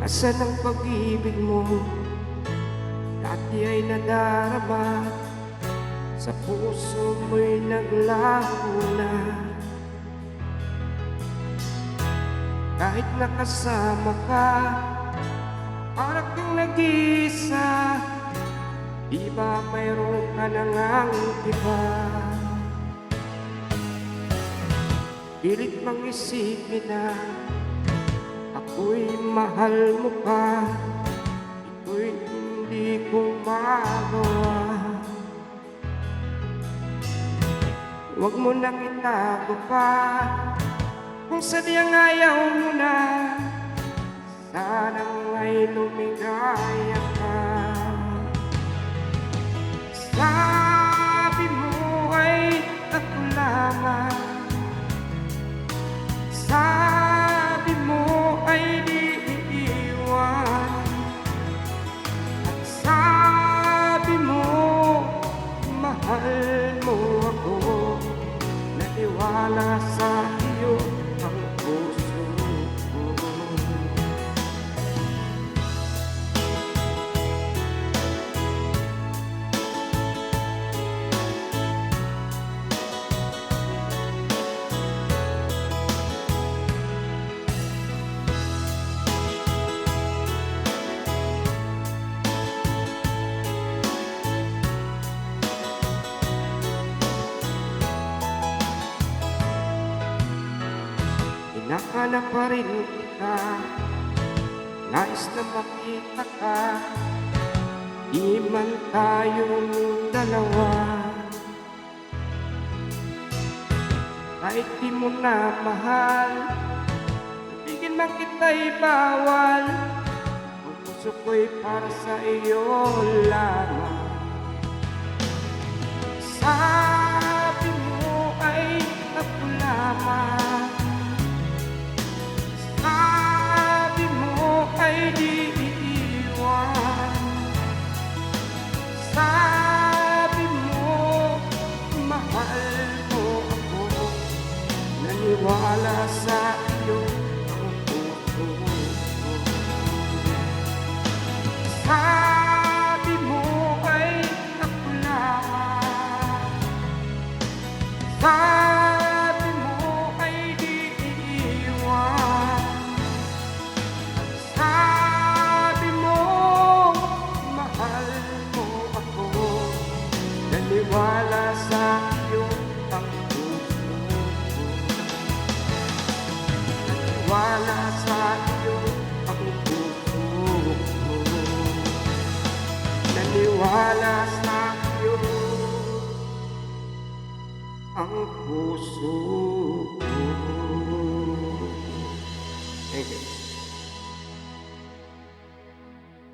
Asan ang pag-ibig mo? Dati ay nadarama, sa puso mo'y naglaho na. Kahit nakasama ka, parang kang nag-iisa. Di ba mayroon ka nang iba? Pilit mang isipin na ako'y mahal mo pa, ito'y hindi ko magawa. Huwag mo nang itago pa, kung sadyang ayaw mo na, sana nga'y lumigaya ka. Sabi mo ay ako lamang, sabi mo ay di iiwan, at sabi mo mahal mo ako. Naniwala sa iyo ang puso ko. Hinahanap pa rin kita, nais na makita ka, di man tayong dalawa. Kahit di mo na mahal, bigyan man kita'y bawal, ang puso ko'y para sa iyo lamang. Sabi mo ay ako lamang, sabi mo ay di iiwan, sabi mo mahal mo ako. Naniwala sa iyo ang puso ko. Sabi mo ay ako lamang, sabi mo ay di iiwan, sabi mo mahal mo ako. Naniwala sa iyo ang puso ko. Naniwala sa iyo ang puso ko. Naniwala sa iyo ang puso ko. Thank you.